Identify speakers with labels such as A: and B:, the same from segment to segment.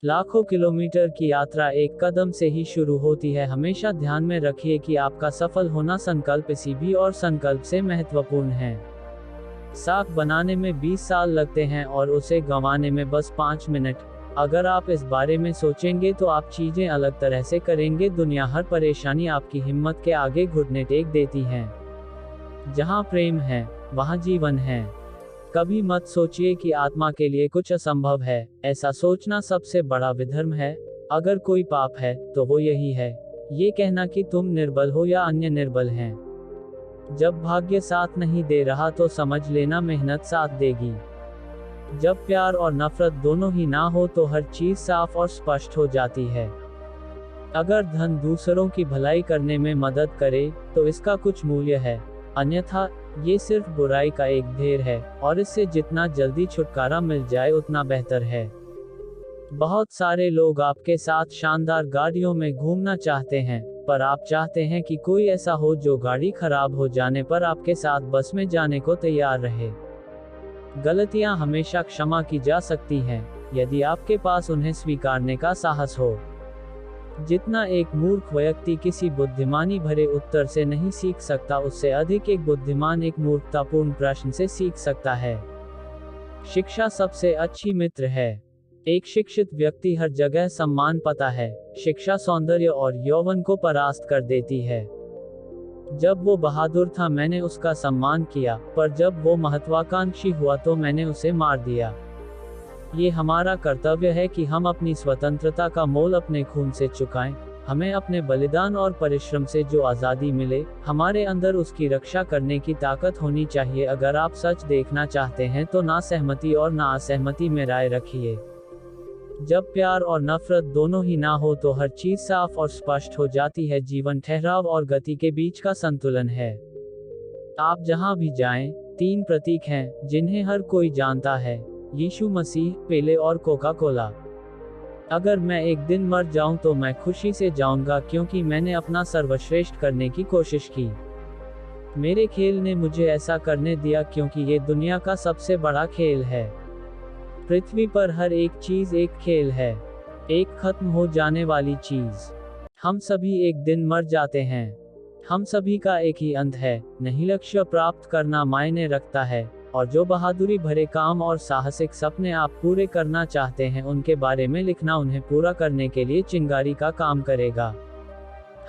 A: लाखों किलोमीटर की यात्रा एक कदम से ही शुरू होती है। हमेशा ध्यान में रखिए कि आपका सफल होना संकल्प से भी और संकल्प से महत्वपूर्ण है। साख बनाने में 20 साल लगते हैं और उसे गंवाने में बस 5 मिनट। अगर आप इस बारे में सोचेंगे तो आप चीजें अलग तरह से करेंगे। दुनिया हर परेशानी आपकी हिम्मत के आगे घुटने टेक देती है। जहाँ प्रेम है वहाँ जीवन है। कभी मत सोचिए कि आत्मा के लिए कुछ असंभव है। ऐसा सोचना सबसे बड़ा विधर्म है। अगर कोई पाप है तो वो यही है, ये कहना कि तुम निर्बल हो या अन्य निर्बल हैं। जब भाग्य साथ नहीं दे रहा तो समझ लेना मेहनत साथ देगी। जब प्यार और नफरत दोनों ही ना हो तो हर चीज साफ और स्पष्ट हो जाती है। अगर धन दूसरों की भलाई करने में मदद करे तो इसका कुछ मूल्य है, अन्यथा ये सिर्फ बुराई का एक ढेर है और इससे जितना जल्दी छुटकारा मिल जाए उतना बेहतर है। बहुत सारे लोग आपके साथ शानदार गाड़ियों में घूमना चाहते हैं, पर आप चाहते हैं कि कोई ऐसा हो जो गाड़ी खराब हो जाने पर आपके साथ बस में जाने को तैयार रहे। गलतियां हमेशा क्षमा की जा सकती हैं, यदि आपके पास उन्हें स्वीकारने का साहस हो। जितना एक मूर्ख व्यक्ति किसी बुद्धिमानी भरे उत्तर से नहीं सीख सकता, उससे अधिक एक बुद्धिमान एक मूर्खतापूर्ण प्रश्न से सीख सकता है। शिक्षा सबसे अच्छी मित्र है। एक शिक्षित व्यक्ति हर जगह सम्मान पाता है। शिक्षा सौंदर्य और यौवन को परास्त कर देती है। जब वो बहादुर था मैंने उसका सम्मान किया, पर जब वो महत्वाकांक्षी हुआ तो मैंने उसे मार दिया। ये हमारा कर्तव्य है कि हम अपनी स्वतंत्रता का मोल अपने खून से चुकाएं। हमें अपने बलिदान और परिश्रम से जो आज़ादी मिले, हमारे अंदर उसकी रक्षा करने की ताकत होनी चाहिए। अगर आप सच देखना चाहते हैं तो ना सहमति और ना असहमति में राय रखिए। जब प्यार और नफरत दोनों ही ना हो तो हर चीज साफ और स्पष्ट हो जाती है। जीवन ठहराव और गति के बीच का संतुलन है। आप जहां भी जाएं, 3 प्रतीक हैं जिन्हें हर कोई जानता है: यीशु मसीह, पेले और कोका कोला। अगर मैं एक दिन मर जाऊं तो मैं खुशी से जाऊंगा, क्योंकि मैंने अपना सर्वश्रेष्ठ करने की कोशिश की। मेरे खेल ने मुझे ऐसा करने दिया क्योंकि ये दुनिया का सबसे बड़ा खेल है। पृथ्वी पर हर एक चीज एक खेल है, एक खत्म हो जाने वाली चीज। हम सभी एक दिन मर जाते हैं। हम सभी का एक ही अंत है। नहीं लक्ष्य प्राप्त करना मायने रखता है, और जो बहादुरी भरे काम और साहसिक सपने आप पूरे करना चाहते हैं उनके बारे में लिखना उन्हें पूरा करने के लिए चिंगारी का काम करेगा।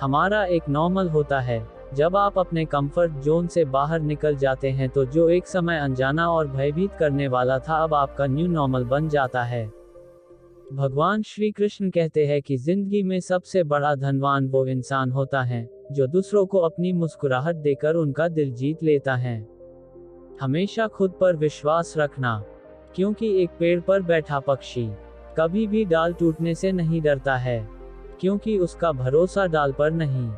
A: हमारा एक नॉर्मल होता है। जब आप अपने कंफर्ट जोन से बाहर निकल जाते हैं तो जो एक समय अनजाना और भयभीत करने वाला था अब आपका न्यू नॉर्मल बन जाता है। भगवान श्री कृष्ण कहते हैं कि जिंदगी में सबसे बड़ा धनवान वो इंसान होता है जो दूसरों को अपनी मुस्कुराहट देकर उनका दिल जीत लेता है। हमेशा खुद पर विश्वास रखना, क्योंकि एक पेड़ पर बैठा पक्षी कभी भी डाल टूटने से नहीं डरता है, क्योंकि उसका भरोसा डाल पर नहीं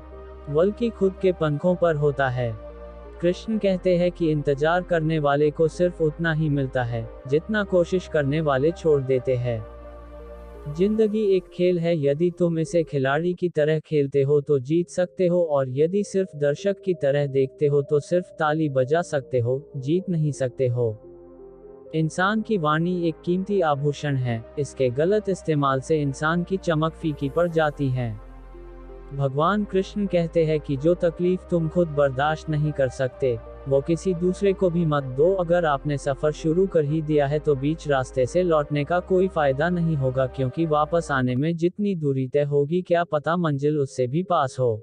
A: बल्कि खुद के पंखों पर होता है। कृष्ण कहते हैं कि इंतजार करने वाले को सिर्फ उतना ही मिलता है जितना कोशिश करने वाले छोड़ देते हैं। जिंदगी एक खेल है। यदि तुम इसे खिलाड़ी की तरह खेलते हो तो जीत सकते हो, और यदि सिर्फ दर्शक की तरह देखते हो तो सिर्फ ताली बजा सकते हो, जीत नहीं सकते हो। इंसान की वाणी एक कीमती आभूषण है। इसके गलत इस्तेमाल से इंसान की चमक फीकी पड़ जाती है। भगवान कृष्ण कहते हैं कि जो तकलीफ तुम खुद बर्दाश्त नहीं कर सकते वो किसी दूसरे को भी मत दो। अगर आपने सफर शुरू कर ही दिया है तो बीच रास्ते से लौटने का कोई फायदा नहीं होगा, क्योंकि वापस आने में जितनी दूरी तय होगी क्या पता मंजिल उससे भी पास हो।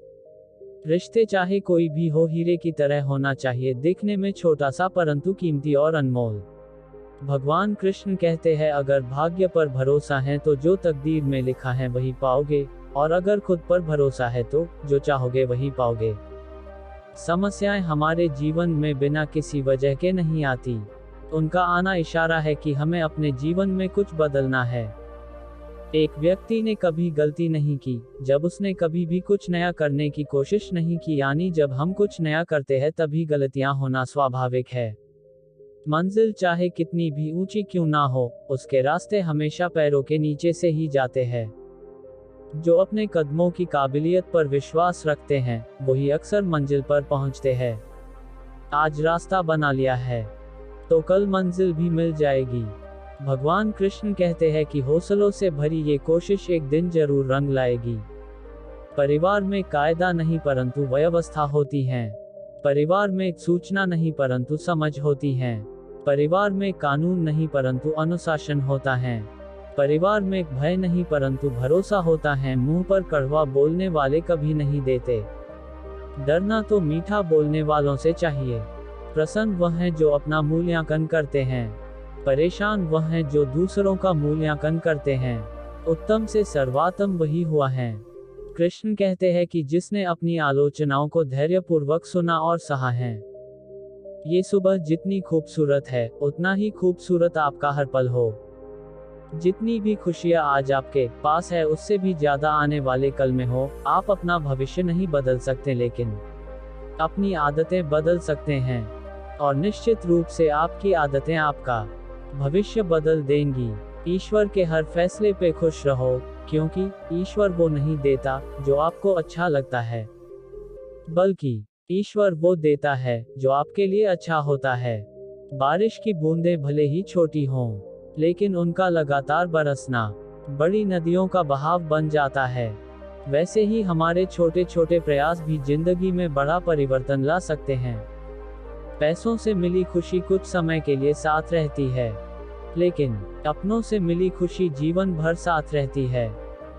A: रिश्ते चाहे कोई भी हो हीरे की तरह होना चाहिए, दिखने में छोटा सा परंतु कीमती और अनमोल। भगवान कृष्ण कहते हैं अगर भाग्य पर भरोसा है तो जो तकदीर में लिखा है वही पाओगे, और अगर खुद पर भरोसा है तो जो चाहोगे वही पाओगे। समस्याएं हमारे जीवन में बिना किसी वजह के नहीं आती। उनका आना इशारा है कि हमें अपने जीवन में कुछ बदलना है। एक व्यक्ति ने कभी गलती नहीं की जब उसने कभी भी कुछ नया करने की कोशिश नहीं की, यानी जब हम कुछ नया करते हैं तभी गलतियां होना स्वाभाविक है। मंजिल चाहे कितनी भी ऊंची क्यों ना हो, उसके रास्ते हमेशा पैरों के नीचे से ही जाते हैं। जो अपने कदमों की काबिलियत पर विश्वास रखते हैं वही अक्सर मंजिल पर पहुंचते हैं। आज रास्ता बना लिया है तो कल मंजिल भी मिल जाएगी। भगवान कृष्ण कहते हैं कि हौसलों से भरी ये कोशिश एक दिन जरूर रंग लाएगी। परिवार में कायदा नहीं परंतु व्यवस्था होती है। परिवार में सूचना नहीं परंतु समझ होती है। परिवार में कानून नहीं परंतु अनुशासन होता है। परिवार में भय नहीं परंतु भरोसा होता है। मुंह पर कड़वा बोलने वाले कभी नहीं देते। डरना तो मीठा बोलने वालों से चाहिए। प्रसन्न वह हैं जो अपना मूल्यांकन करते हैं। परेशान वह हैं जो दूसरों का मूल्यांकन करते हैं। उत्तम से सर्वोत्तम वही हुआ है। कृष्ण कहते हैं कि जिसने अपनी आलोचनाओं को धैर्यपूर्वक सुना और सहा है। ये सुबह जितनी खूबसूरत है उतना ही खूबसूरत आपका हर पल हो। जितनी भी खुशियां आज आपके पास है उससे भी ज्यादा आने वाले कल में हो। आप अपना भविष्य नहीं बदल सकते लेकिन अपनी आदतें बदल सकते हैं, और निश्चित रूप से आपकी आदतें आपका भविष्य बदल देंगी। ईश्वर के हर फैसले पे खुश रहो, क्योंकि ईश्वर वो नहीं देता जो आपको अच्छा लगता है, बल्कि ईश्वर वो देता है जो आपके लिए अच्छा होता है। बारिश की बूंदें भले ही छोटी हों, लेकिन उनका लगातार बरसना बड़ी नदियों का बहाव बन जाता है। वैसे ही हमारे छोटे छोटे प्रयास भी जिंदगी में बड़ा परिवर्तन ला सकते हैं। पैसों से मिली खुशी कुछ समय के लिए साथ रहती है, लेकिन अपनों से मिली खुशी जीवन भर साथ रहती है।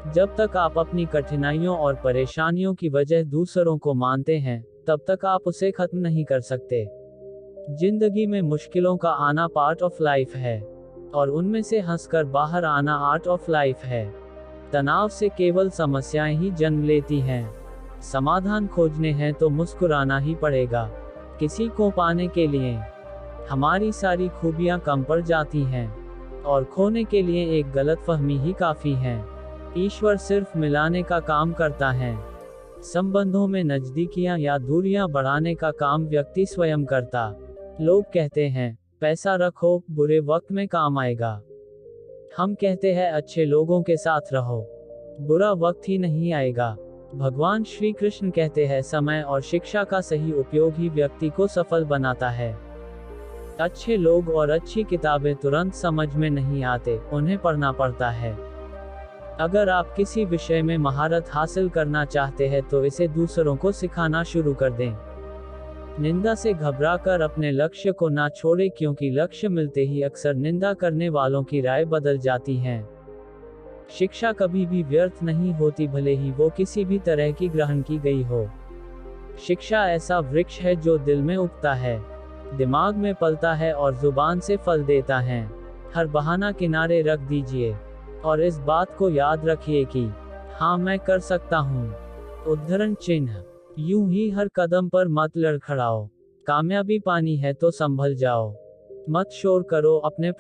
A: जब तक आप अपनी कठिनाइयों और परेशानियों की वजह दूसरों को मानते हैं, तब तक आप उसे खत्म नहीं कर सकते। जिंदगी में मुश्किलों का आना पार्ट ऑफ लाइफ है, और उनमें से हंसकर बाहर आना आर्ट ऑफ लाइफ है। तनाव से केवल समस्याएं ही जन्म लेती हैं। समाधान खोजने हैं तो मुस्कुराना ही पड़ेगा। किसी को पाने के लिए हमारी सारी खूबियां कम पड़ जाती हैं, और खोने के लिए एक गलतफहमी ही काफी है। ईश्वर सिर्फ मिलाने का काम करता है। संबंधों में नजदीकियां या दूरियां बढ़ाने का काम व्यक्ति स्वयं करता। लोग कहते हैं पैसा रखो, बुरे वक्त में काम आएगा। हम कहते हैं अच्छे लोगों के साथ रहो, बुरा वक्त ही नहीं आएगा। भगवान श्री कृष्ण कहते हैं समय और शिक्षा का सही उपयोग ही व्यक्ति को सफल बनाता है। अच्छे लोग और अच्छी किताबें तुरंत समझ में नहीं आते, उन्हें पढ़ना पड़ता है। अगर आप किसी विषय में महारत हासिल करना चाहते हैं तो इसे दूसरों को सिखाना शुरू कर दें। निंदा से घबराकर अपने लक्ष्य को ना छोड़ें, क्योंकि लक्ष्य मिलते ही अक्सर निंदा करने वालों की राय बदल जाती है। शिक्षा कभी भी व्यर्थ नहीं होती, भले ही वो किसी भी तरह की ग्रहण की गई हो। शिक्षा ऐसा वृक्ष है जो दिल में उगता है, दिमाग में पलता है और जुबान से फल देता है। हर बहाना किनारे रख दीजिए और इस बात को याद रखिए कि हाँ, मैं कर सकता हूँ। उद्धरण चिन्ह। यूं ही हर कदम पर मत लड़खड़ाओ। कामयाबी पानी है तो संभल जाओ। मत शोर करो, अपने